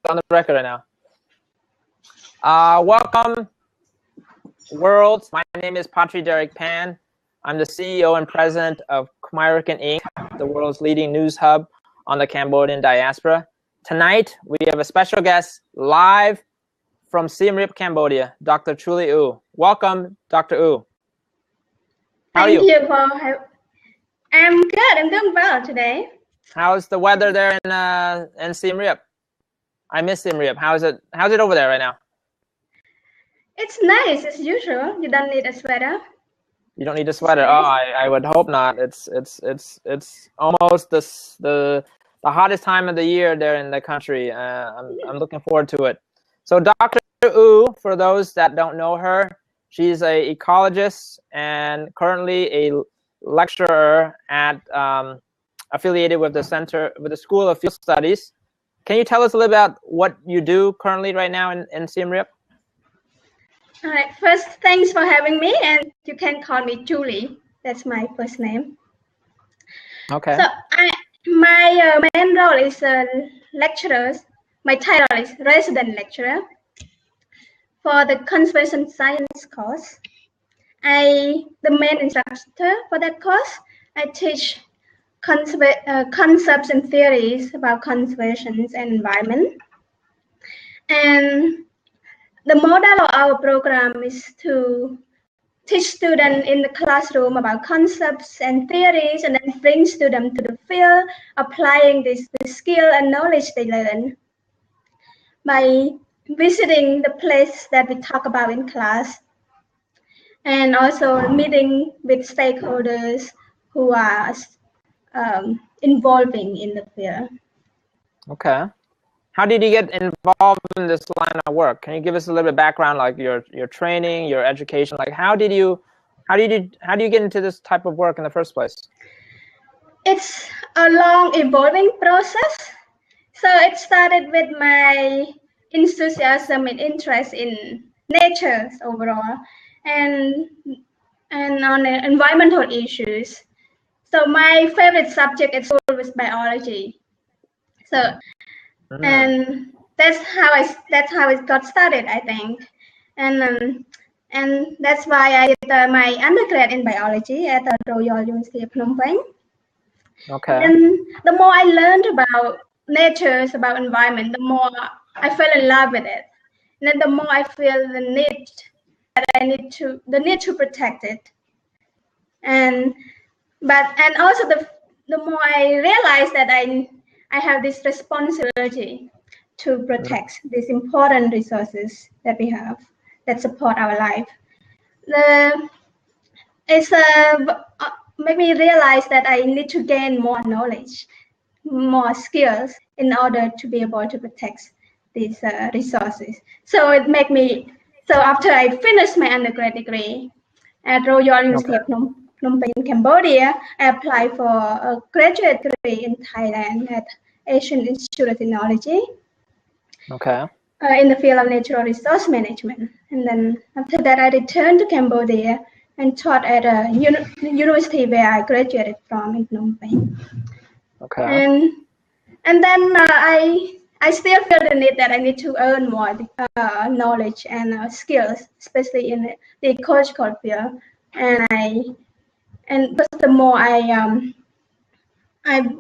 on the record right now. Welcome, world. My name is Patri Derek Pan. I'm the CEO and president of Khmer Inc., the world's leading news hub on the Cambodian diaspora. Tonight, we have a special guest live from Siem Reap, Cambodia, Dr. Chouly U. Welcome, Dr. U. How are you? Thank you for having. I'm good. I'm doing well today. How's the weather there in Siem Reap? I miss Siem Reap. How's it over there right now? It's nice as usual. You don't need a sweater. You don't need a sweater. Oh, I would hope not. It's almost the hottest time of the year there in the country. I'm looking forward to it. So Dr. U, for those that don't know her, she's an ecologist and currently a lecturer at affiliated with the School of Field Studies. Can you tell us a little about what you do currently right now in Siem Reap? All right. First, thanks for having me, and you can call me Chouly. That's my first name. Okay. So my main role is lecturer. My title is resident lecturer for the conservation science course. The main instructor for that course. I teach concepts and theories about conservation and environment. And the model of our program is to teach students in the classroom about concepts and theories, and then bring students to the field, applying the skill and knowledge they learn by visiting the place that we talk about in class, and also meeting with stakeholders who are involving in the field. Okay. How did you get involved in this line of work? Can you give us a little bit of background, like your training, your education? Like how do you get into this type of work in the first place? It's a long evolving process. So it started with my enthusiasm and interest in nature overall, and on environmental issues. So my favorite subject is always biology. So. And that's how it got started, I think, and that's why I did my undergrad in biology at the Royal University of Phnom Penh. Okay. And the more I learned about nature, about environment, the more I fell in love with it. And then the more I feel the need to protect it. And also the more I realized that I have this responsibility to protect these important resources that we have that support our life. It's made me realize that I need to gain more knowledge, more skills in order to be able to protect these resources. So it made me. So after I finished my undergrad degree at Royal University of Phnom Penh, Cambodia, I applied for a graduate degree in Thailand at Asian Institute of Technology. Okay. In the field of natural resource management. And then after that, I returned to Cambodia and taught at a university where I graduated from in Phnom Penh. Okay. And then I still feel the need that I need to earn more knowledge and skills, especially in the ecological field. And the more I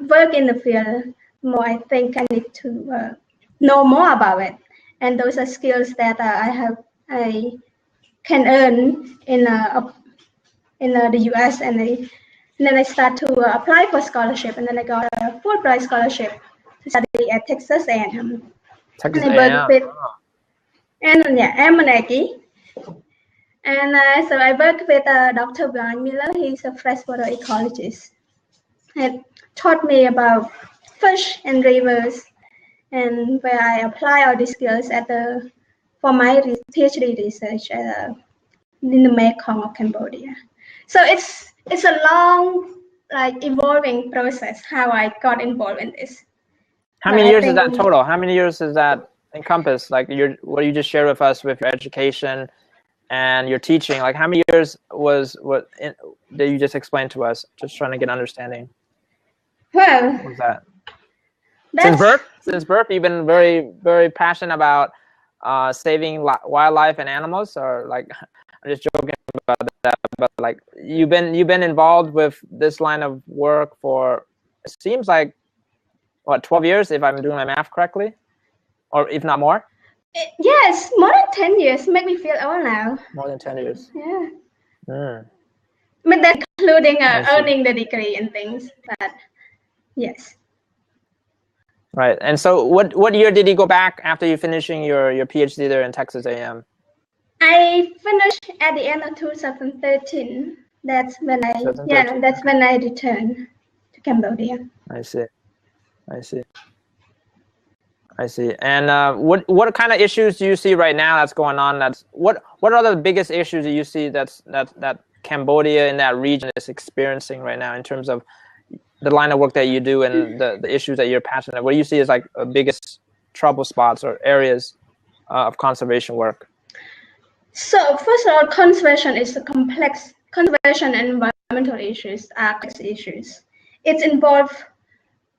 work in the field, the more I think I need to know more about it. And those are skills that I can earn in the US, and then I start to apply for scholarship, and then I got a Fulbright scholarship to study at Texas A&M. Texas and I work with Amanaki. And so I work with Dr. Brian Miller. He's a freshwater ecologist. He taught me about fish and rivers, and where I apply all these skills for my PhD research in the Mekong of Cambodia. So it's a long, evolving process how I got involved in this. How many years is that total? How many years does that encompass? Like what you just shared with us with your education and your teaching. Like how many years did you just explain to us? Just trying to get an understanding. Well, what was that? Since birth, you've been very, very passionate about saving wildlife and animals, or like, I'm just joking about that, but like you've been involved with this line of work for, it seems like, what, 12 years, if I'm doing my math correctly, or if not more. Yes, more than 10 years. Make me feel old now. More than 10 years. Yeah. Mm. But that's including earning the degree and things. But yes. Right. And so what year did you go back after you finishing your PhD there in Texas A&M? I finished at the end of 2013. That's when I returned to Cambodia. I see. And what kind of issues do you see right now that's going on? What are the biggest issues that you see that Cambodia in that region is experiencing right now in terms of the line of work that you do and the issues that you're passionate? What do you see as like the biggest trouble spots or areas of conservation work? So first of all, conservation is a complex. Conservation and environmental issues are complex issues. It involves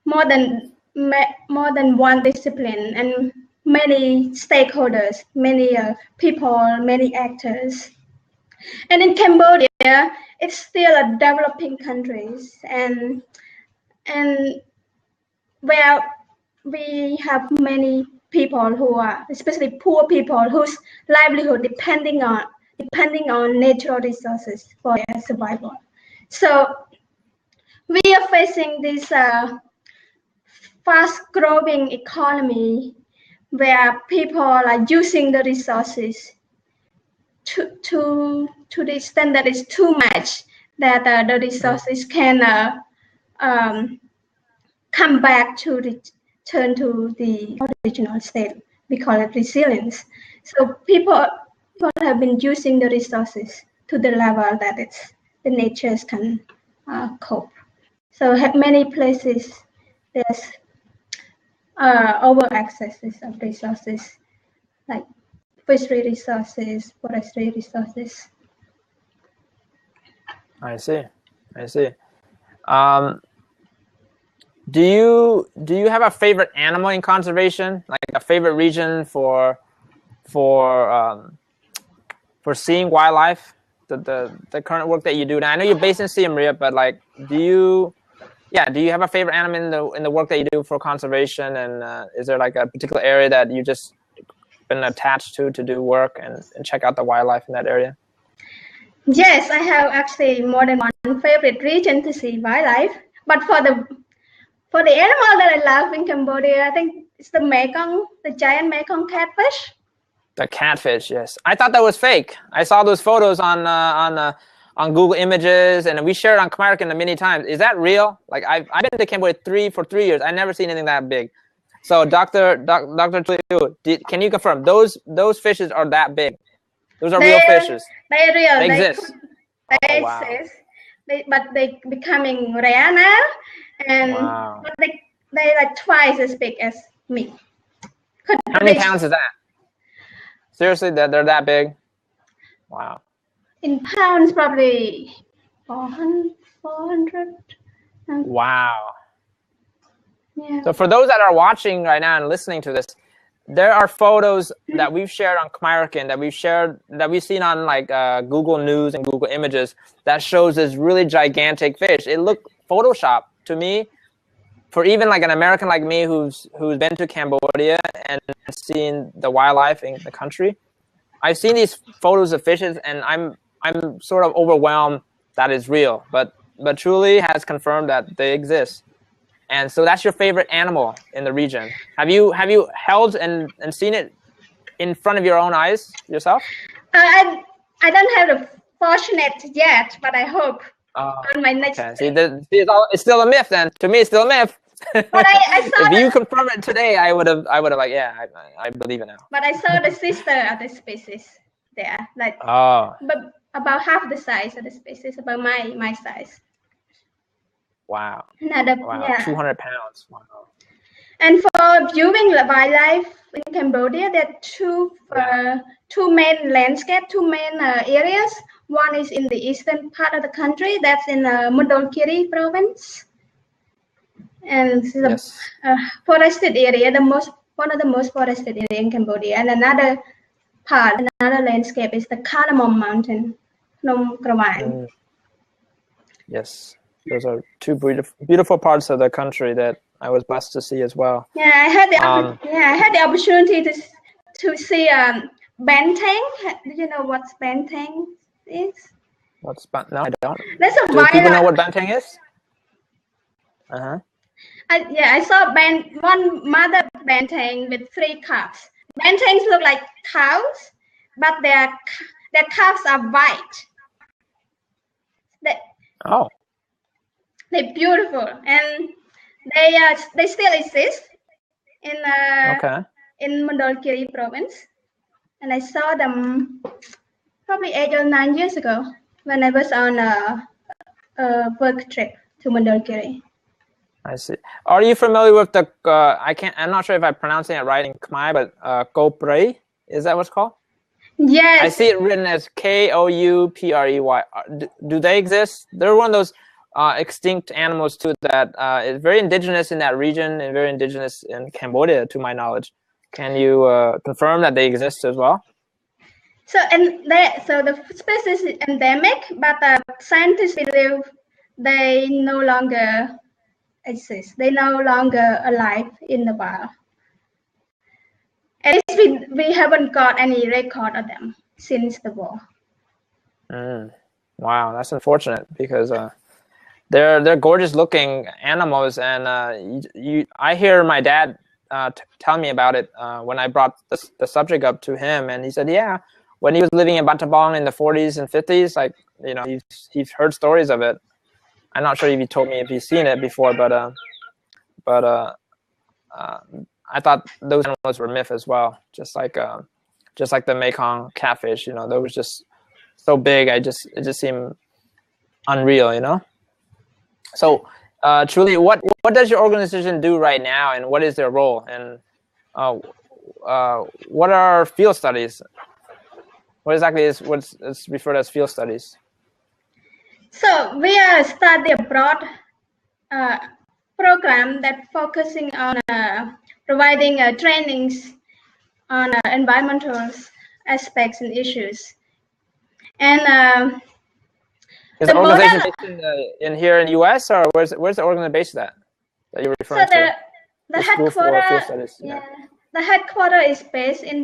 more than one discipline and many stakeholders, many people, many actors. And in Cambodia, it's still a developing country, and where we have many people who are, especially poor people, whose livelihood depending on natural resources for their survival. So we are facing this fast-growing economy where people are using the resources to the extent that it's too much, that the resources can come back to return to the original state. We call it resilience. So people have been using the resources to the level that the natures can cope. So many places there's over accesses of resources like fishery resources, forestry resources. I see. Do you have a favorite animal in conservation, like a favorite region for seeing wildlife? The current work that you do now. I know you're based in Siem Reap, but like, do you have a favorite animal in the work that you do for conservation? And is there like a particular area that you just been attached to do work and check out the wildlife in that area? Yes, I have actually more than one favorite region to see wildlife. But for the animal that I love in Cambodia, I think it's the giant Mekong catfish. The catfish, yes. I thought that was fake. I saw those photos on Google Images, and we shared on Khmer many times. Is that real? Like I've been to Cambodia for 3 years. I never seen anything that big. So Dr. Chouly, can you confirm those fishes are that big? Those are real fishes. They're real. They exist. They exist. But they becoming rare now, and they like twice as big as me. How many pounds is that? Seriously, they're that big? Wow. In pounds, probably 400. Wow. Yeah. So for those that are watching right now and listening to this, there are photos that we've shared on Khmer that we've seen on like Google News and Google Images that shows this really gigantic fish. It looked Photoshopped to me. For even like an American like me who's been to Cambodia and seen the wildlife in the country, I've seen these photos of fishes and I'm sort of overwhelmed that it's real. But Chouly has confirmed that they exist. And so that's your favorite animal in the region. Have you held and seen it in front of your own eyes yourself? I don't have the fortunate yet, but I hope on my next. Okay. See, it's still a myth then. To me, it's still a myth. But I saw if you confirm it today, I would have like, yeah, I believe it now. But I saw the sister of the species there, like but about half the size of the species, about my size. Wow. Wow. Yeah. 200 pounds. Wow. And for viewing the wildlife in Cambodia, there are two main landscapes, two main areas. One is in the eastern part of the country, that's in Mondulkiri province. and it's Yes. a forested area, one of the most forested area in Cambodia. And another landscape is the Cardamom Mountain, Phnom Krawang. Yes, those are two beautiful parts of the country that I was blessed to see as well. Yeah, I had the opportunity to see Banteng. Do you know what Banteng is? What's no, I don't. That's a Do people know what Banteng is? I saw one mother Banteng with 3 calves. Bantengs look like cows, but their calves are white. They're beautiful, and they still exist in Mandalkiri province. And I saw them probably 8 or 9 years ago when I was on a work trip to Mandalkiri. I see. Are you familiar with the? I'm not sure if I'm pronouncing it right in Khmer, but Koprey, is that what's called? Yes. I see it written as Kouprey. Do they exist? They're one of those extinct animals too that is very indigenous in that region and very indigenous in Cambodia, to my knowledge. Can you confirm that they exist as well? So the species is endemic, but scientists believe they no longer exist. They no longer alive in the wild. At least we haven't got any record of them since the war. Wow, that's unfortunate because they're gorgeous looking animals, and I hear my dad tell me about it when I brought the subject up to him, and he said, yeah, when he was living in Battambang in the 40s and 50s, like, you know, he's heard stories of it. I'm not sure if he told me if he's seen it before, but I thought those animals were myth as well, just like the Mekong catfish. You know, they was just so big. It just seemed unreal. You know. So, Chouly, what does your organization do right now, and what is their role? And what are field studies? What exactly is what's referred as field studies? So we are study abroad program that focusing on providing trainings on environmental aspects and issues. And is the organization based in here in the U.S. or where's the organization based at that you're referring to? The headquarters, the headquarters is based in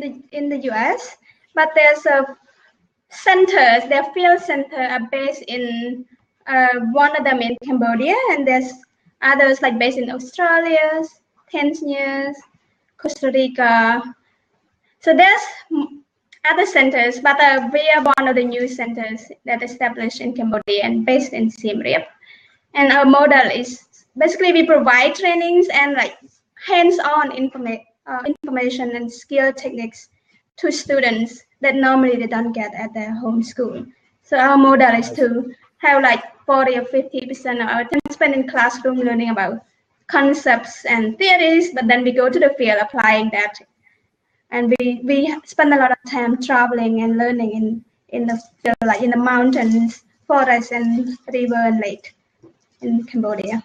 the U.S., but there's a centers. Their field center are based in one of them in Cambodia, and there's others like based in Australia, Tanzania, Costa Rica. So there's other centers, but we are one of the new centers that established in Cambodia and based in Siem Reap. And our model is basically we provide trainings and like hands-on information and skill techniques to students that normally they don't get at their home school. So our model is to have like 40 or 50% of our time spent in classroom learning about concepts and theories, but then we go to the field applying that. And we spend a lot of time traveling and learning in the field, like in the mountains, forests, and river and lake in Cambodia.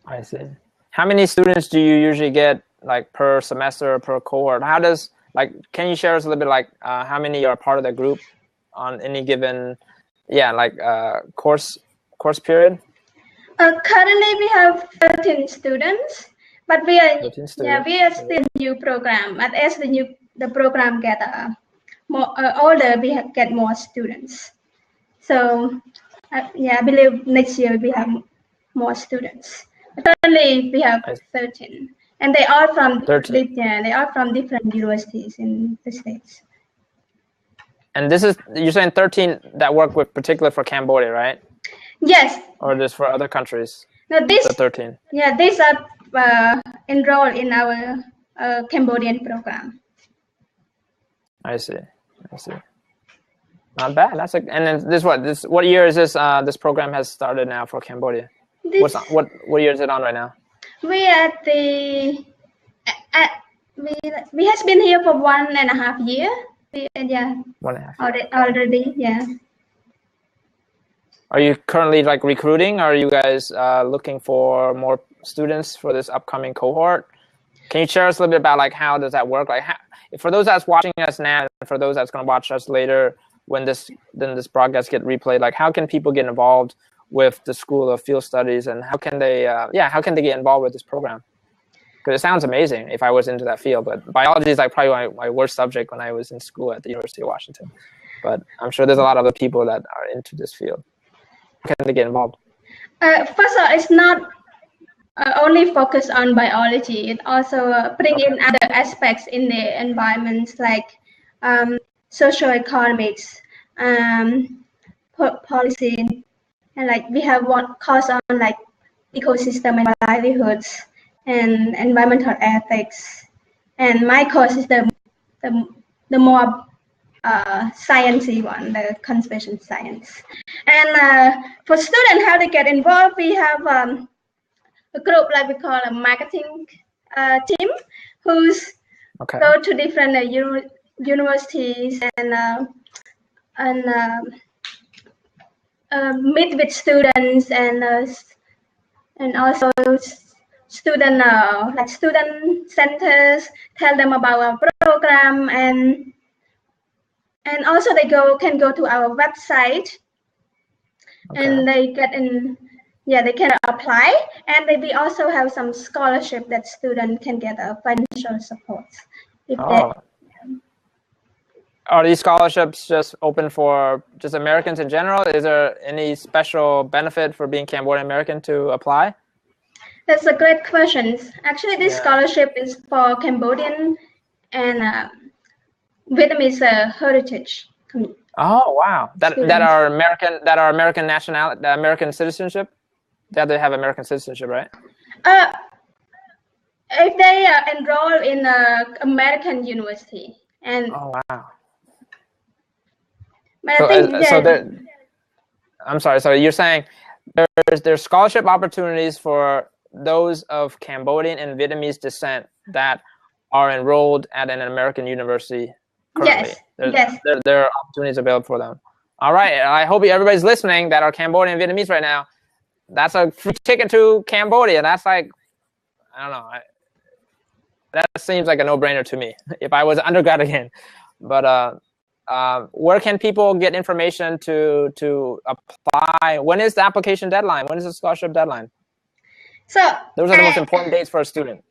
I see. How many students do you usually get like per semester or per cohort? How does can you share us a little bit like how many are part of the group on any given course period? Currently we have 13 students, but we are still new program. But as the program get more older, we get more students. So I believe next year we have more students. But currently we have 13. And they are from different universities in the States. And this is, you're saying 13 that work with particular for Cambodia, right? Yes. Or just for other countries? No, the 13. Yeah, these are enrolled in our Cambodian program. I see. Not bad. And then what year is this? This program has started now for Cambodia. What year is it on right now? We at we has been here for 1.5 years. 1.5 already. Yeah. Are you currently like recruiting? Or are you guys looking for more students for this upcoming cohort. Can you share us a little bit about like how does that work? Like for those that's watching us now, and for those that's going to watch us later when this broadcast get replayed, like how can people get involved with the School of Field Studies, and how can they get involved with this program? Because it sounds amazing if I was into that field, but biology is like probably my worst subject when I was in school at the University of Washington. But I'm sure there's a lot of other people that are into this field. How can they get involved? First of all, it's not only focus on biology. It also bring in other aspects in the environments like socioeconomics, policy, and like we have one course on like ecosystem and livelihoods and environmental ethics. And my course is the more sciencey one, the conservation science. And for students, how they get involved, we have a group like we call a marketing team, who's go to different universities and meet with students and also student like student centers, tell them about our program, and also they can go to our website and they get in. Yeah, they can apply, and we also have some scholarship that students can get financial support. Are these scholarships just open for just Americans in general? Is there any special benefit for being Cambodian American to apply? That's a great question. Actually, this scholarship is for Cambodian and Vietnamese heritage. Oh wow! That are American nationality, the American citizenship. That they have American citizenship, right? If they enroll in an American university, and oh wow. But I think I'm sorry. So you're saying there's scholarship opportunities for those of Cambodian and Vietnamese descent that are enrolled at an American university currently. Yes. There are opportunities available for them. All right. I hope everybody's listening that are Cambodian and Vietnamese right now. That's a free ticket to Cambodia. That's like, I don't know. That seems like a no-brainer to me if I was undergrad again. But where can people get information to apply? When is the application deadline? When is the scholarship deadline? So those are the most important dates for a student.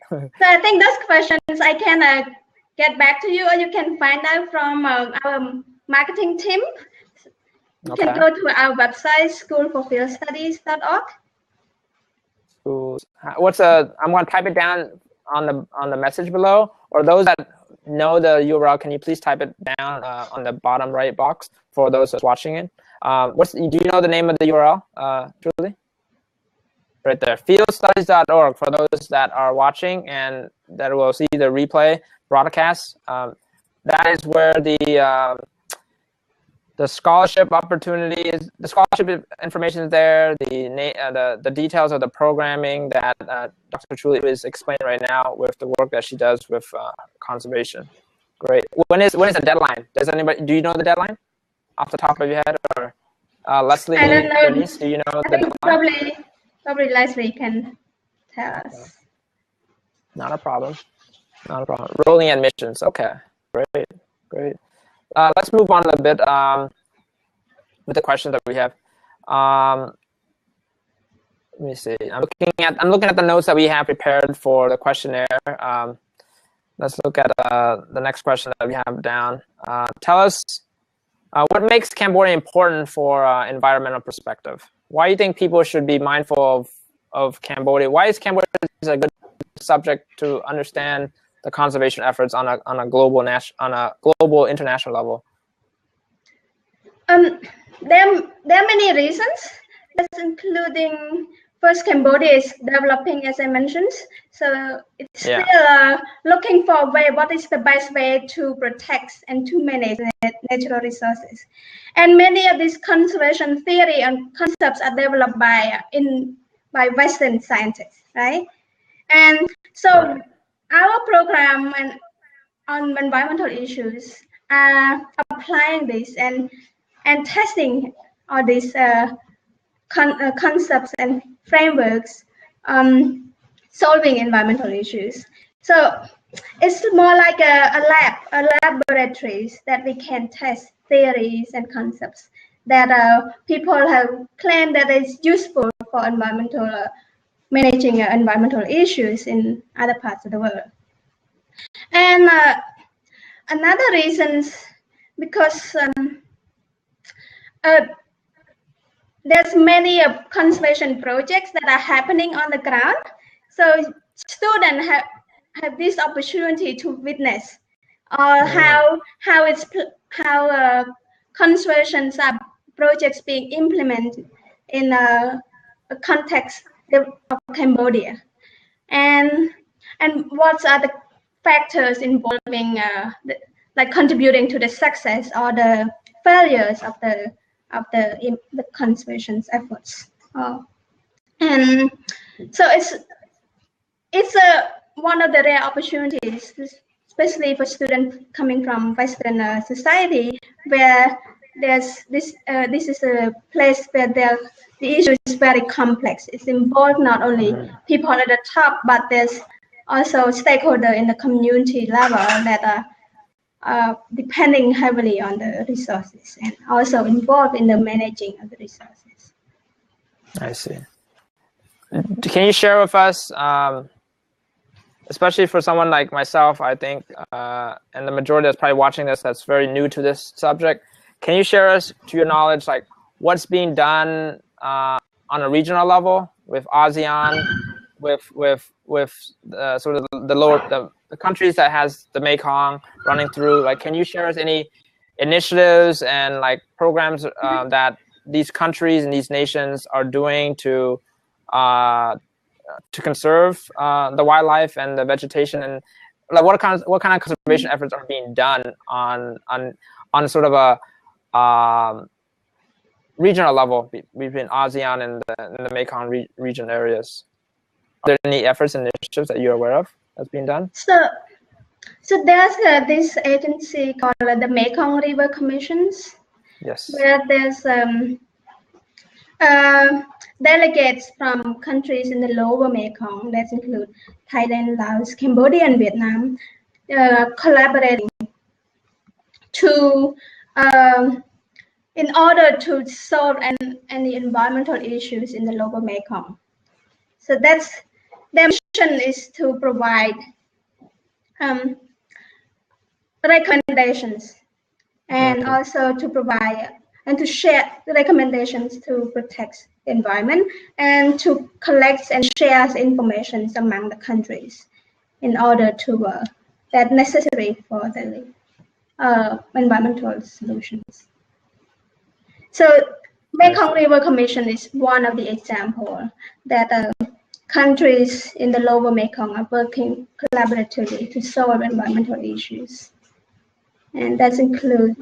So I think those questions I can get back to you, or you can find out from our marketing team. You can go to our website, schoolforfieldstudies.org. I'm going to type it down on the message below, or those that know the URL, can you please type it down on the bottom right box for those that's watching it? Do you know the name of the URL, Chouly? Right there, fieldstudies.org for those that are watching and that will see the replay broadcast. That is where the scholarship opportunity is. The scholarship information is there. The details of the programming that Dr. Chouly is explaining right now with the work that she does with conservation. Great. When is the deadline? Do you know the deadline off the top of your head, or Leslie? I don't know. Denise, do you know the deadline? Probably Leslie can tell us. Not a problem. Rolling admissions. Okay. Great. Let's move on a bit with the questions that we have. Let me see. I'm looking at the notes that we have prepared for the questionnaire. Let's look at the next question that we have down. Tell us what makes Cambodia important for environmental perspective. Why do you think people should be mindful of Cambodia? Why is Cambodia a good subject to understand the conservation efforts on a global international level? There are many reasons. That's including first, Cambodia is developing, as I mentioned, so it's still looking for a way. What is the best way to protect and to manage natural resources? And many of these conservation theory and concepts are developed by Western scientists, right? And so our program on environmental issues are applying this and testing all these concepts and frameworks solving environmental issues. So it's more like a laboratories that we can test theories and concepts that people have claimed that is useful for environmental managing environmental issues in other parts of the world. And another reasons because there's many conservation projects that are happening on the ground. So students have this opportunity to witness how conservation projects being implemented in a context of Cambodia, and what are the factors involving like contributing to the success or the failures of the conservation efforts. And so it's one of the rare opportunities, especially for students coming from Western society, where there's this is a place where the issue is very complex. It's involved not only people at the top, but there's also stakeholders in the community level that are depending heavily on the resources and also involved in the managing of the resources. I see. Can you share with us, especially for someone like myself, I think, and the majority that's probably watching this that's very new to this subject, can you share us, to your knowledge, like what's being done on a regional level with ASEAN, with sort of the countries that has the Mekong running through? Like, can you share us any initiatives and like programs that these countries and these nations are doing to conserve the wildlife and the vegetation, and like what kind of conservation efforts are being done on sort of a regional level between ASEAN and the Mekong region areas? Are there any efforts and initiatives that you're aware of that's being done? So there's this agency called the Mekong River Commissions. Yes. Where there's delegates from countries in the lower Mekong, that include Thailand, Laos, Cambodia, and Vietnam, collaborating to in order to solve any environmental issues in the lower Mekong. So that's their mission, is to provide recommendations and also to provide and to share the recommendations to protect the environment and to collect and share information among the countries in order to that necessary for the environmental solutions. So Mekong River Commission is one of the examples that countries in the lower Mekong are working collaboratively to solve environmental issues. And that includes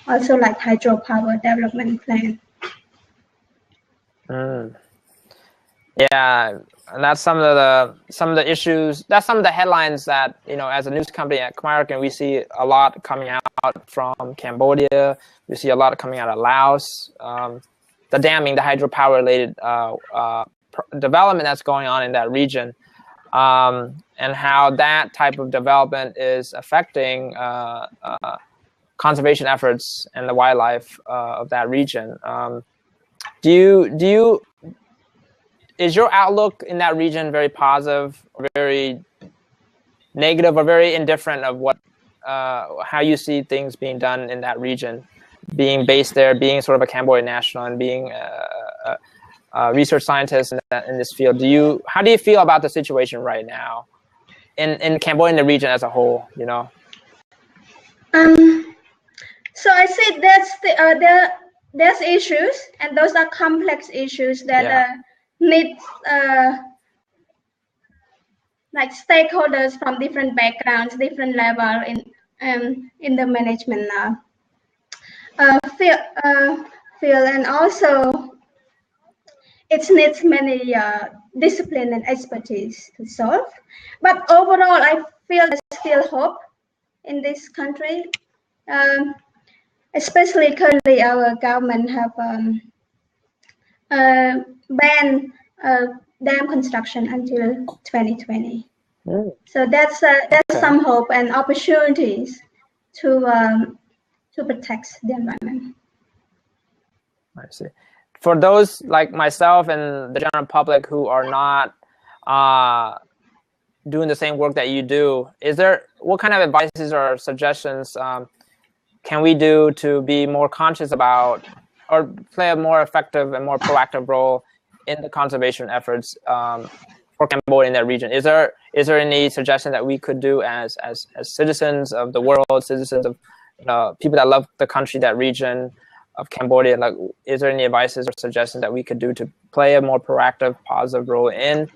also like hydropower development plan. Yeah, and that's some of the issues. That's some of the headlines that, you know, as a news company at Khmer, we see a lot coming out from Cambodia. We see a lot coming out of Laos. The damming, the hydropower related development that's going on in that region, and how that type of development is affecting conservation efforts and the wildlife of that region. Is your outlook in that region very positive, or very negative, or very indifferent of what how you see things being done in that region, being based there, being sort of a Cambodian national, and being a research scientist in this field? How do you feel about the situation right now in Cambodia and the region as a whole? You know. So I say there's issues, and those are complex issues that need like stakeholders from different backgrounds, different level in the management field, and also it needs many discipline and expertise to solve. But overall, I feel there's still hope in this country. Especially currently, our government have banned dam construction until 2020. So that's some hope and opportunities to protect the environment. I see. For those like myself and the general public who are not doing the same work that you do, what kind of advices or suggestions can we do to be more conscious about or play a more effective and more proactive role in the conservation efforts for Cambodia in that region? Is there any suggestion that we could do as citizens of the world, citizens of people that love the country, that region of Cambodia? Like, is there any advices or suggestions that we could do to play a more proactive, positive role in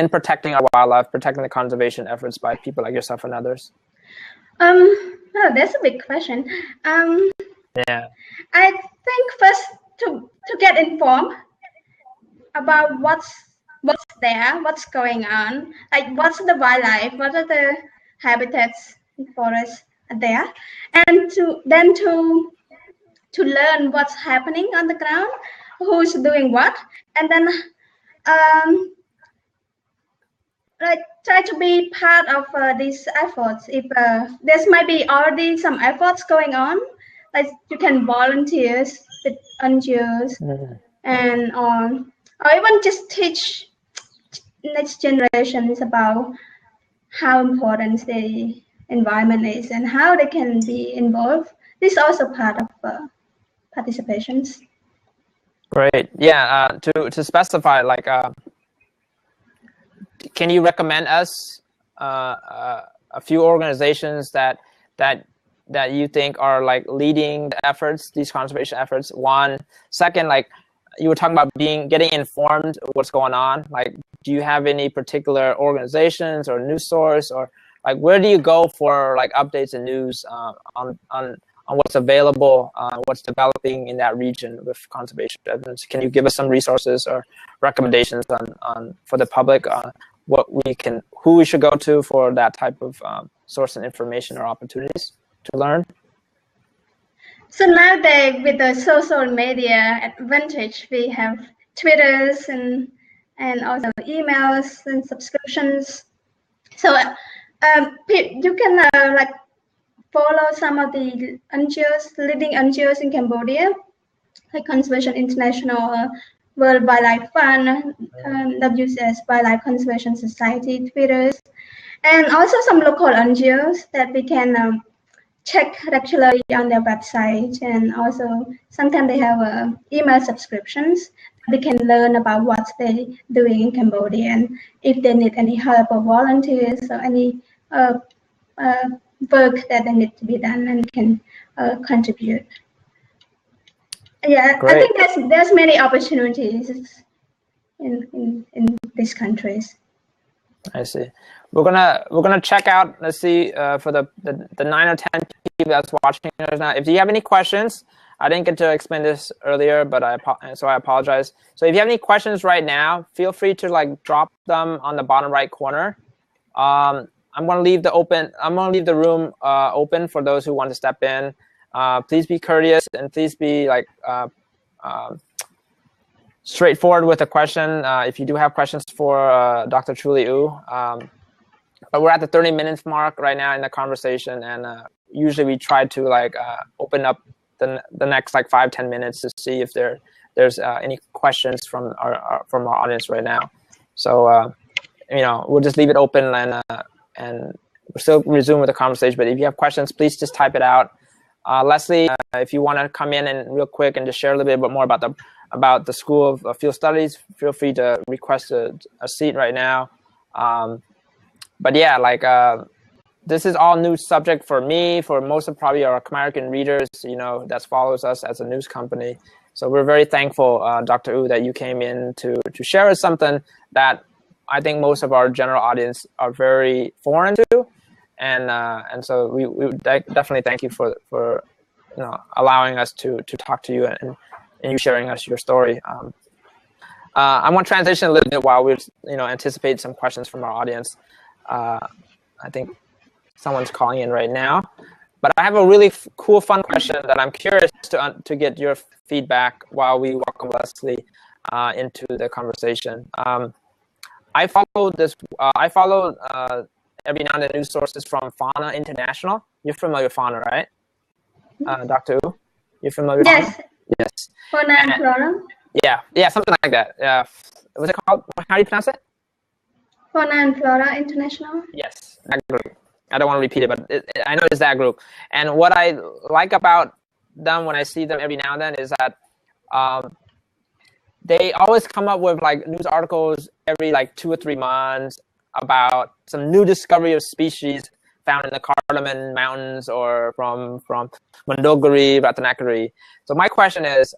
protecting our wildlife, protecting the conservation efforts by people like yourself and others? Oh, that's a big question. Yeah. I think first to get informed about what's there, what's going on, like what's the wildlife, what are the habitats and forests there, and to learn what's happening on the ground, who's doing what, and then like try to be part of these efforts. If there's might be already some efforts going on, like you can volunteer with NGOs and or even just teach next generations about how important the environment is and how they can be involved. This is also part of participations. Great. Yeah. To specify, like, can you recommend us a few organizations that you think are like leading the efforts, these conservation efforts? One. Second, like you were talking about getting informed of what's going on. Like, do you have any particular organizations or news source, or like where do you go for like updates and news on what's available, what's developing in that region with conservation evidence? Can you give us some resources or recommendations on for the public who we should go to for that type of source and information or opportunities to learn? So nowadays, with the social media advantage, we have Twitters and also emails and subscriptions. So you can like follow some of the NGOs, leading NGOs in Cambodia, like Conservation International, World Wildlife Fund, WCS Wildlife Conservation Society, Twitters, and also some local NGOs that we can check regularly on their website. And also sometimes they have email subscriptions. We can learn about what they're doing in Cambodia, and if they need any help or volunteers or any work that they need to be done and can contribute. Yeah, great. I think there's many opportunities in these countries. I see. We're gonna check out. Let's see for the 9 or 10 people that's watching us now. If you have any questions, I didn't get to explain this earlier, but I apologize. So if you have any questions right now, feel free to like drop them on the bottom right corner. I'm gonna leave the room open for those who want to step in. Please be courteous and please be like straightforward with the question. If you do have questions for Dr. Chouly U. But we're at the 30 minutes mark right now in the conversation, and usually we try to like open up the next like 5-10 minutes to see if there's any questions from our audience right now. So we'll just leave it open and we'll still resume with the conversation. But if you have questions, please just type it out. Leslie, if you want to come in and real quick and just share a little bit more about the School of Field Studies, feel free to request a seat right now. But yeah, like this is all new subject for me, for most of probably our American readers, that follows us as a news company. So we're very thankful, Dr. U, that you came in to share us something that I think most of our general audience are very foreign to, and so we definitely thank you for allowing us to talk to you and you sharing us your story. I want to transition a little bit while we anticipate some questions from our audience. I think someone's calling in right now, but I have a really cool, fun question that I'm curious to get your feedback while we welcome Leslie. into the conversation. I follow this. I follow every now and then news sources from Fauna International. You're familiar with Fauna, right? Dr. U, you're familiar with Yes. Fauna? Yes. Fauna and Flora. Yeah, something like that. Yeah. What's it called? How do you pronounce it? Fauna and Flora International. Yes, that group. I don't want to repeat it, but I know it's that group. And what I like about them when I see them every now and then is that they always come up with like news articles every like 2 or 3 months about some new discovery of species found in the Cardamom Mountains or from Mandogari, Ratanakari. So my question is,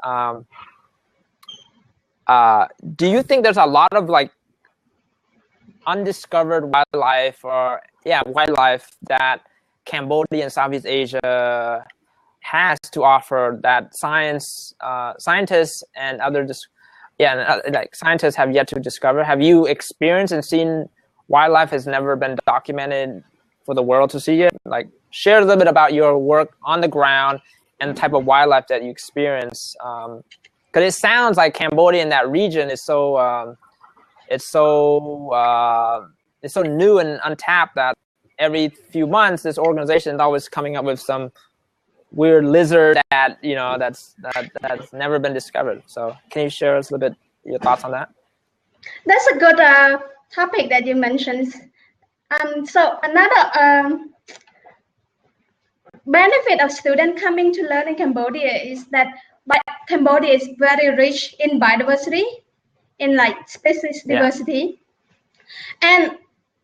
do you think there's a lot of like undiscovered wildlife wildlife that Cambodia and Southeast Asia has to offer that scientists and other like scientists have yet to discover? Have you experienced and seen wildlife has never been documented for the world to see yet? Like, share a little bit about your work on the ground and the type of wildlife that you experience. Because it sounds like Cambodia and that region is so it's so new and untapped that every few months this organization is always coming up with some weird lizard that that's never been discovered. So can you share us a little bit your thoughts on that? That's a good topic that you mentioned. So another benefit of students coming to learn in Cambodia is that Cambodia is very rich in biodiversity, in like species diversity, and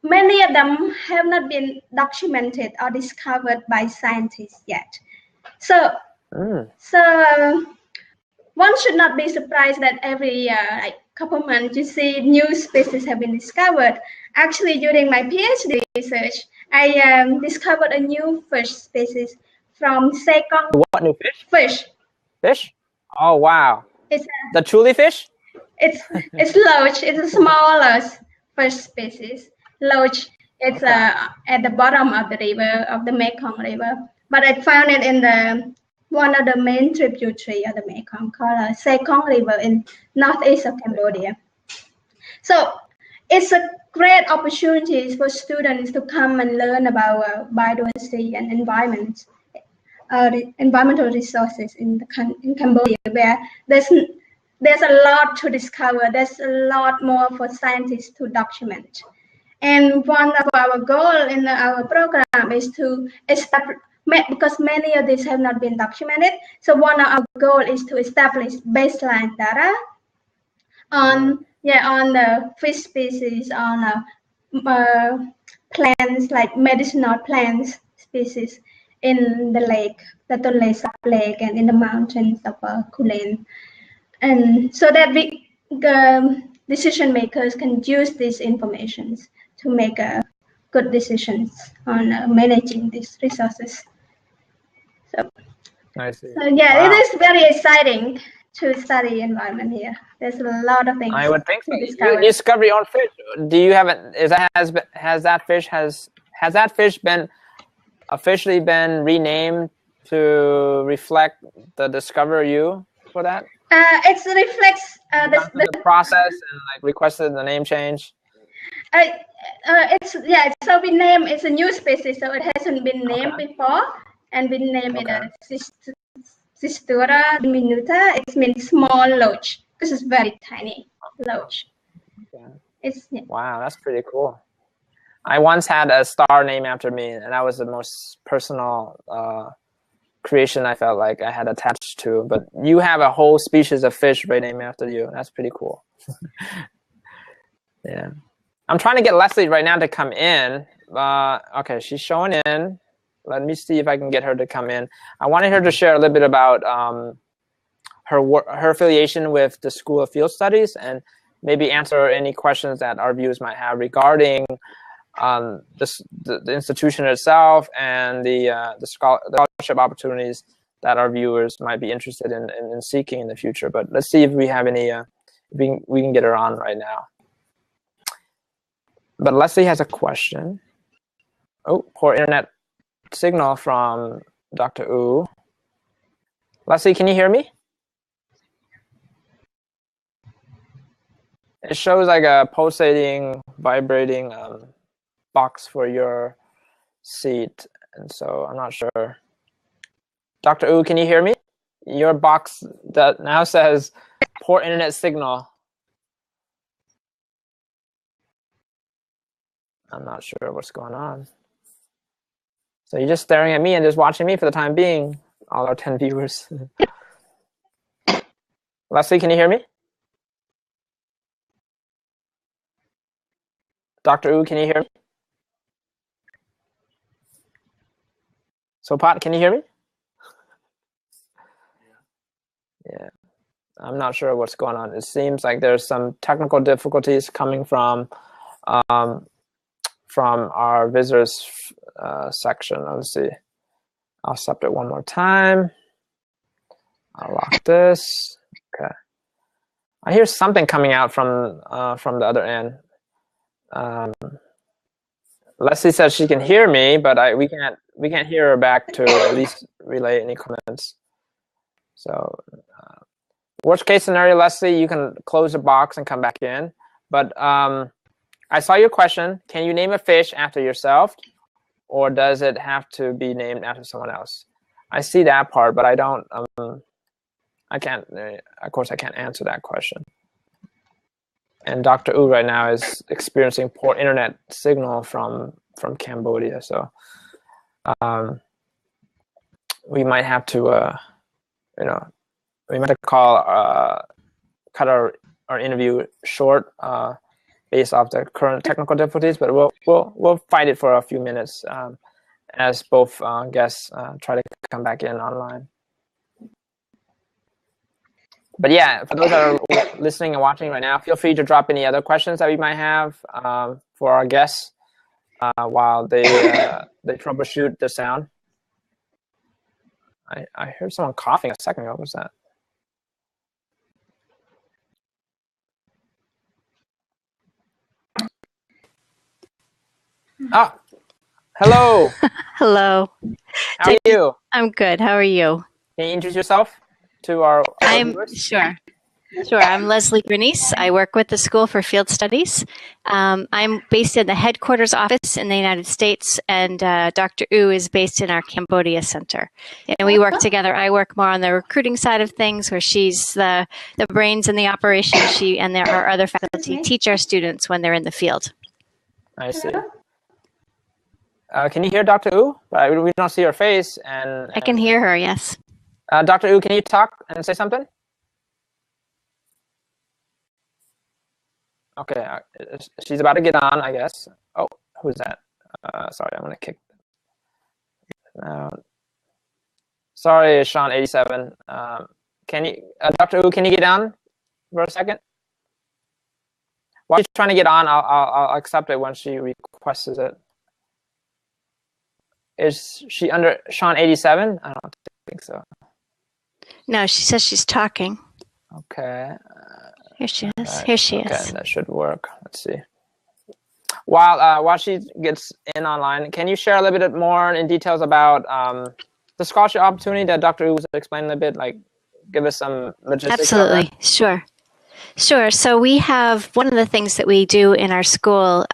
many of them have not been documented or discovered by scientists yet. So one should not be surprised that every like couple months you see new species have been discovered. Actually, during my PhD research, I discovered a new fish species from Mekong. What new fish? Fish. Oh wow! It's the Chouly fish. It's loach. It's a smallest fish species. Loach. It's at the bottom of the river, of the Mekong River. But I found it in one of the main tributary of the Mekong called Mekong River in northeast of Cambodia. So it's a great opportunity for students to come and learn about biodiversity and environmental resources in Cambodia, where there's a lot to discover. There's a lot more for scientists to document. And one of our goals in our program is to establish, because many of these have not been documented. So one of our goals is to establish baseline data on the fish species, on plants like medicinal plants species in the lake, the Tonle Sap Lake, and in the mountains of Choulys. And so that decision makers can use these information to make good decisions on managing these resources. So, I see. So yeah, wow. It is very exciting to study environment here. There's a lot of things. I would think so. You discover your own fish. Do you have it? Has that fish been officially been renamed to reflect the discover you for that? It reflects the process and like requested the name change. So we name it's a new species, so it hasn't been named before, and we name it Cistura diminuta. It means small loach because it's very tiny loach. Wow, that's pretty cool. I once had a star named after me, and that was the most personal creation I felt like I had attached to. But you have a whole species of fish named after you. That's pretty cool. Yeah. I'm trying to get Leslie right now to come in. Okay, she's showing in. Let me see if I can get her to come in. I wanted her to share a little bit about her affiliation with the School of Field Studies and maybe answer any questions that our viewers might have regarding the institution itself and the scholarship opportunities that our viewers might be interested in seeking in the future. But let's see if we have any, we can get her on right now. But Leslie has a question. Oh, poor internet signal from Dr. U. Leslie, can you hear me? It shows like a pulsating, vibrating box for your seat, and so I'm not sure. Dr. Wu, can you hear me? Your box that now says poor internet signal. I'm not sure what's going on. So you're just staring at me and just watching me for the time being, all our 10 viewers. Leslie, can you hear me? Dr. Wu, can you hear me? So Pat, can you hear me? Yeah, I'm not sure what's going on. It seems like there's some technical difficulties coming from our visitors section. Let's see. I'll accept it one more time. I'll lock this. Okay. I hear something coming out from the other end. Leslie says she can hear me, but we can't hear her back to at least relay any comments. So worst case scenario, Leslie, you can close the box and come back in. But I saw your question. Can you name a fish after yourself, or does it have to be named after someone else? I see that part, but I don't. I can't. Of course, I can't answer that question. And Dr. Wu right now is experiencing poor internet signal from Cambodia, so we might have to, we might have to cut our interview short based off the current technical difficulties. But we'll fight it for a few minutes as both guests try to come back in online. But yeah, for those that are listening and watching right now, feel free to drop any other questions that we might have for our guests while they troubleshoot the sound. I heard someone coughing a second ago. What was that? Ah, hello. Hello. How are you? I'm good. How are you? Can you introduce yourself to our viewers? Sure. I'm Leslie Bernice. I work with the School for Field Studies. I'm based in the headquarters office in the United States, and Dr. Wu is based in our Cambodia Center. And we work together. I work more on the recruiting side of things, where she's the brains in the operation. And there are other faculty teach our students when they're in the field. I see. Can you hear Dr. Wu? We don't see her face. And I can hear her, yes. Dr. Wu, can you talk and say something? Okay, she's about to get on, I guess. Oh, who's that? Sorry, I'm gonna kick. Sorry, Sean87. Can you, Dr. Wu, can you get on for a second? While she's trying to get on, I'll accept it when she requests it. Is she under Sean87? I don't think so. No, she says she's talking. Okay. Here she is. Here she is. Okay, that should work. Let's see. While she gets in online, can you share a little bit more in details about the scholarship opportunity that Dr. Wu was explaining a bit? Like, give us some logistics. Absolutely. Sure. So we have, one of the things that we do in our school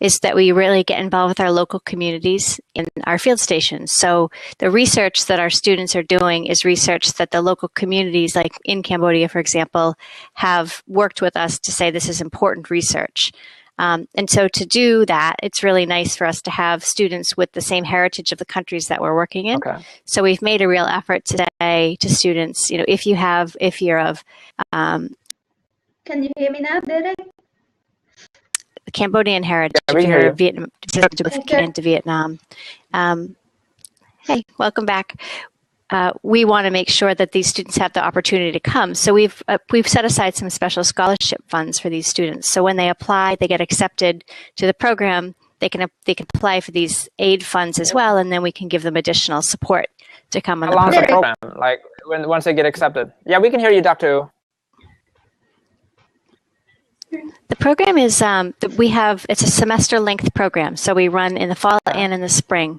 is that we really get involved with our local communities in our field stations. So the research that our students are doing is research that the local communities, like in Cambodia, for example, have worked with us to say this is important research. And so to do that, it's really nice for us to have students with the same heritage of the countries that we're working in. Okay. So we've made a real effort to say to students, if you're of Can you hear me now, Derek? Cambodian heritage, yeah, if you're Vietnam, into Vietnam. Hey, welcome back. We want to make sure that these students have the opportunity to come. So we've set aside some special scholarship funds for these students. So when they apply, they get accepted to the program. They can apply for these aid funds as well, and then we can give them additional support to come on the program. How long is the program? Like once they get accepted? Yeah, we can hear you, Dr. Wu. The program is, it's a semester length program. So we run in the fall and in the spring.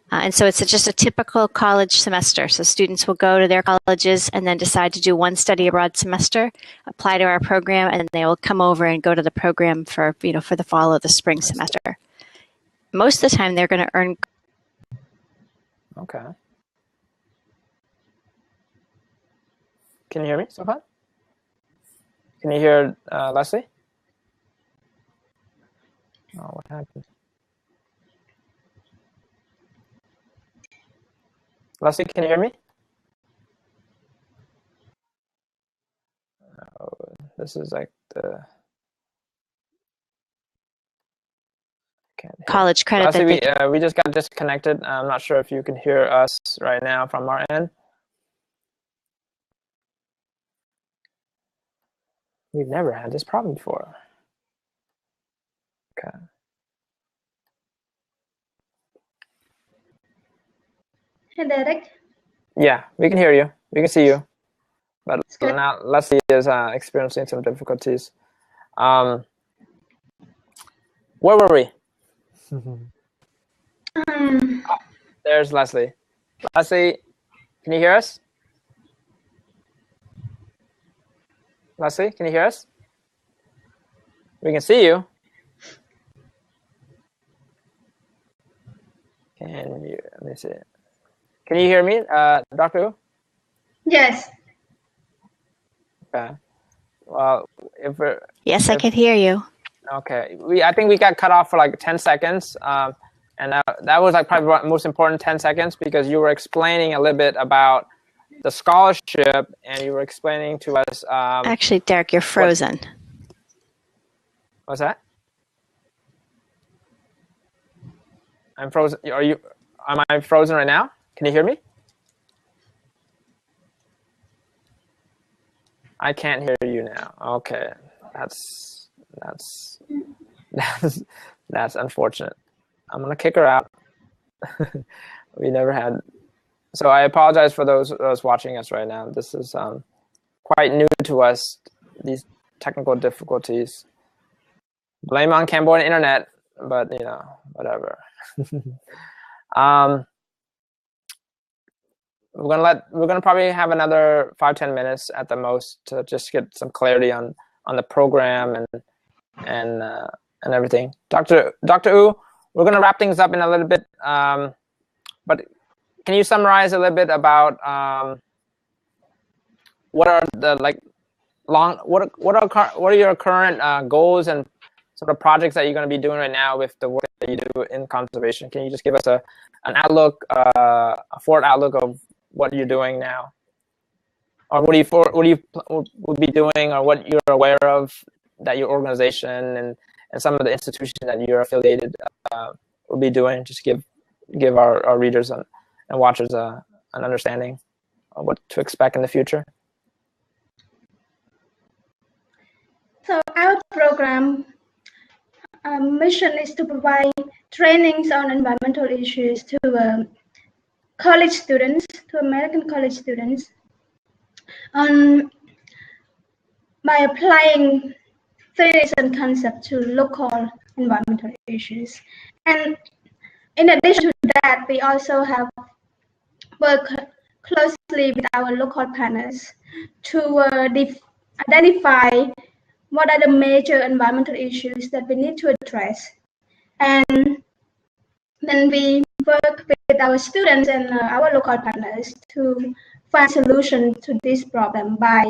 And so it's just a typical college semester. So students will go to their colleges and then decide to do one study abroad semester, apply to our program, and then they will come over and go to the program for, for the fall or the spring semester. Most of the time, they're going to earn. Okay. Can you hear me so far? Can you hear Leslie? Oh, what happened? Leslie, can you hear me? Oh, this is like the college credit. Leslie, we just got disconnected. I'm not sure if you can hear us right now from our end. We've never had this problem before. Okay. Hey, Derek. Yeah, we can hear you. We can see you. But now Leslie is experiencing some difficulties. Where were we? There's Leslie. Leslie, can you hear us? Leslie, can you hear us? We can see you. Can you? Let me see. Can you hear me, Dr. Wu? Yes. Okay. Well, yes, I can hear you. Okay. I think we got cut off for like 10 seconds. And that was like probably the most important 10 seconds because you were explaining a little bit about the scholarship and you were explaining to us. Actually, Derek, you're frozen. What's that? I'm frozen. Am I frozen right now? Can you hear me? I can't hear you now. Okay. That's unfortunate. I'm gonna kick her out. We never had. So I apologize for those watching us right now. This is quite new to us. These technical difficulties. Blame on Cambodian internet, but whatever. We're gonna probably have another 5-10 minutes at the most to just get some clarity on the program and everything. Dr. Wu, we're gonna wrap things up in a little bit, but can you summarize a little bit about what are the what are your current goals and sort of projects that you're going to be doing right now with the work that you do in conservation? Can you just give us an outlook, a forward outlook of what you're doing now, or what you would be doing, or what you're aware of that your organization and some of the institutions that you're affiliated will be doing? Just give our readers and watchers an understanding of what to expect in the future. So our program mission is to provide trainings on environmental issues to college students, to American college students, by applying theories and concepts to local environmental issues. And in addition to that, we also have worked closely with our local partners to identify what are the major environmental issues that we need to address. And then we work with our students and our local partners to find solutions to this problem by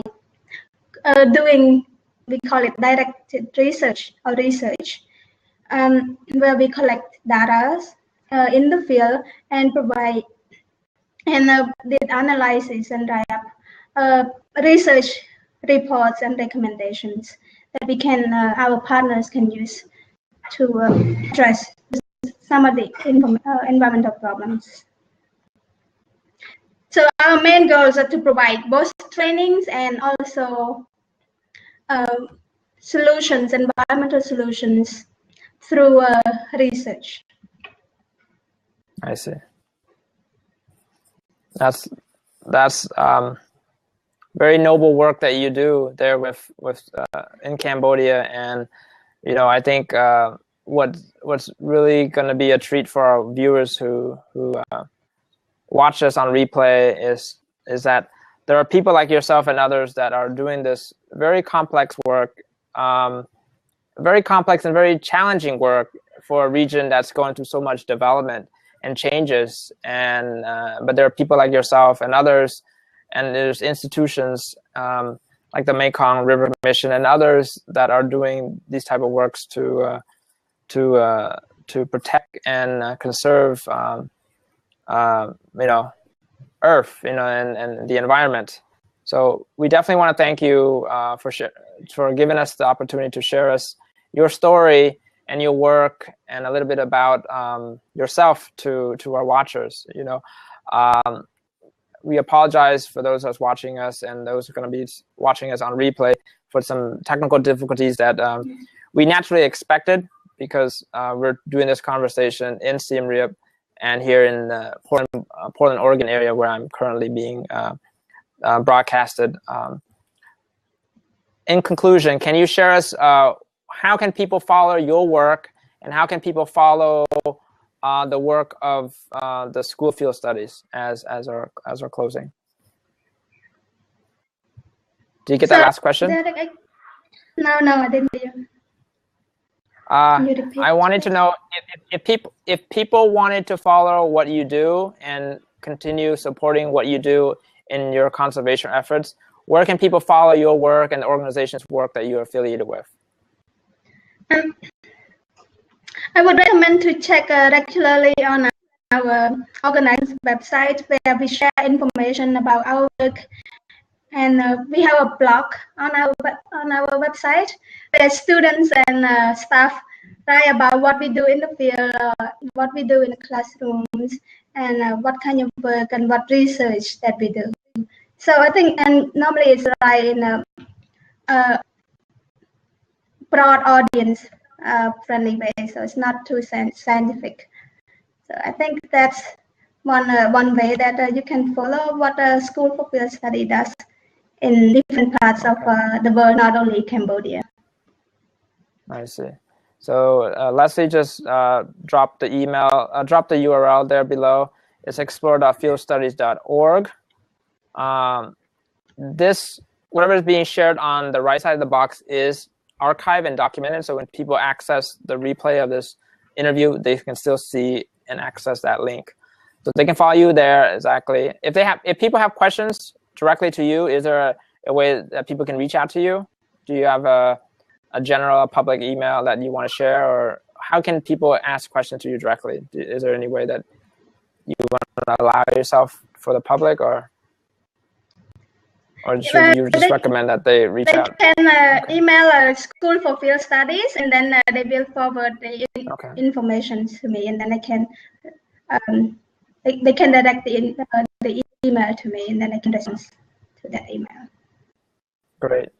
doing, we call it directed research or research, where we collect data in the field and provide and did analysis and write up research reports and recommendations that we can, our partners can use to address some of the environmental problems. So our main goals are to provide both trainings and also solutions, environmental solutions through research. I see. That's very noble work that you do there with in Cambodia, and I think what's really going to be a treat for our viewers who watch us on replay is that there are people like yourself and others that are doing this very complex work, very complex and very challenging work for a region that's going through so much development and changes. And but there are people like yourself and others, and there's institutions like the Mekong River Mission and others that are doing these type of works to protect and conserve, Earth, and the environment. So we definitely want to thank you for giving us the opportunity to share us your story and your work and a little bit about yourself to our watchers. We apologize for those of us watching us and those who are going to be watching us on replay for some technical difficulties that we naturally expected, because we're doing this conversation in Siem Reap and here in the Portland, Oregon area where I'm currently being broadcasted. In conclusion, can you share us how can people follow your work, and how can people follow the work of the School of Field Studies as our closing? Did you get that last question? No, I didn't hear. I wanted to know if people wanted to follow what you do and continue supporting what you do in your conservation efforts, where can people follow your work and the organization's work that you're affiliated with? I would recommend to check regularly on our organization's website, where we share information about our work, and we have a blog on our website where students and staff write about what we do in the field, what we do in the classrooms, and what kind of work and what research that we do. So I think, and normally it's right in a broad audience friendly way, so it's not too scientific. So I think that's one way that you can follow what the School for Field Study does in different parts of the world, not only Cambodia. I see. So Leslie just dropped the email, dropped the URL there below. It's explore.fieldstudies.org. This, whatever is being shared on the right side of the box, is archived and documented. So when people access the replay of this interview, they can still see and access that link. So they can follow you there. Exactly. If people have questions directly to you, is there a way that people can reach out to you? Do you have a general public email that you want to share, or how can people ask questions to you directly? Is there any way that you want to allow yourself for the public, or should you just recommend that they reach out? They can email School for Field Studies, and then they will forward the information to me, and then I can they can direct the email to me, and then I can respond to that email. Great.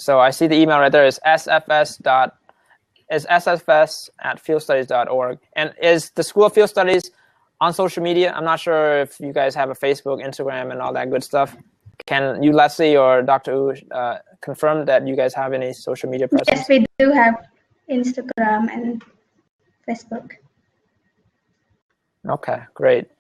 So I see the email right there is sfs@fieldstudies.org. And is the School of Field Studies on social media? I'm not sure if you guys have a Facebook, Instagram, and all that good stuff. Can you, Leslie or Dr. Wu, confirm that you guys have any social media presence? Yes, we do have Instagram and Facebook. Okay, great.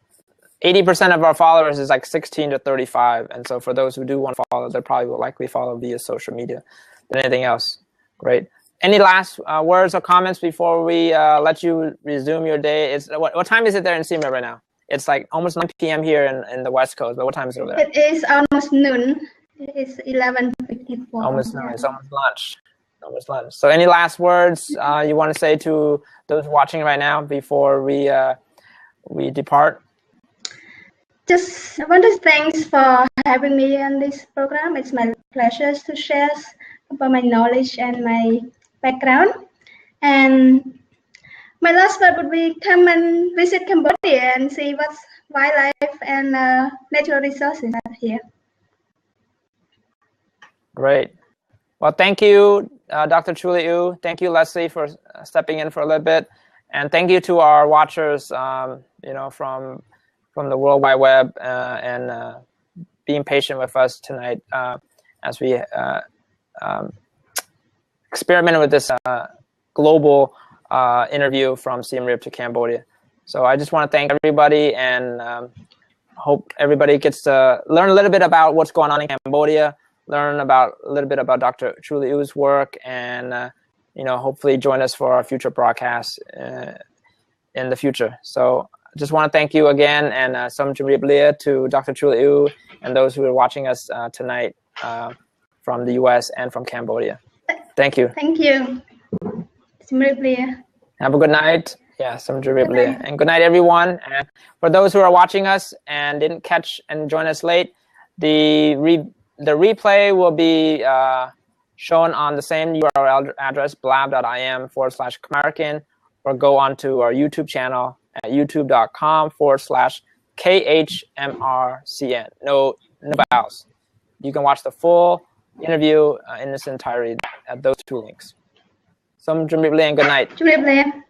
80% of our followers is like 16 to 35. And so for those who do want to follow, they probably will likely follow via social media than anything else. Great. Any last words or comments before we let you resume your day? It's what time is it there in Siem Reap right now? It's like almost 9 p.m. here in the West Coast, but what time is it there? It is almost noon. It's 11:54. Almost noon. It's almost lunch. So any last words you want to say to those watching right now before we depart? Just I want to thanks for having me on this program. It's my pleasure to share about my knowledge and my background. And my last word would be come and visit Cambodia and see what's wildlife and natural resources are here. Great. Well, thank you, Dr. Chouly Yu. Thank you, Leslie, for stepping in for a little bit. And thank you to our watchers, from the World Wide Web and being patient with us tonight as we experimented with this global interview from Siem Reap to Cambodia. So I just want to thank everybody, and hope everybody gets to learn a little bit about what's going on in Cambodia, learn a little bit about Dr. Chouly U's work, and hopefully join us for our future broadcasts in the future. So I just want to thank you again, and some Jumrib to Dr. Chouly U and those who are watching us tonight from the US and from Cambodia. Thank you. Thank you. Have a good night. Yeah, some Jumrib. And good night, everyone. And for those who are watching us and didn't catch and join us late, the replay will be shown on the same URL address, blab.im/Khmercan, or go onto our YouTube channel at youtube.com/KHMRCN. No vowels. You can watch the full interview in its entirety at those two links. Some Jumrib and good night. Jumrib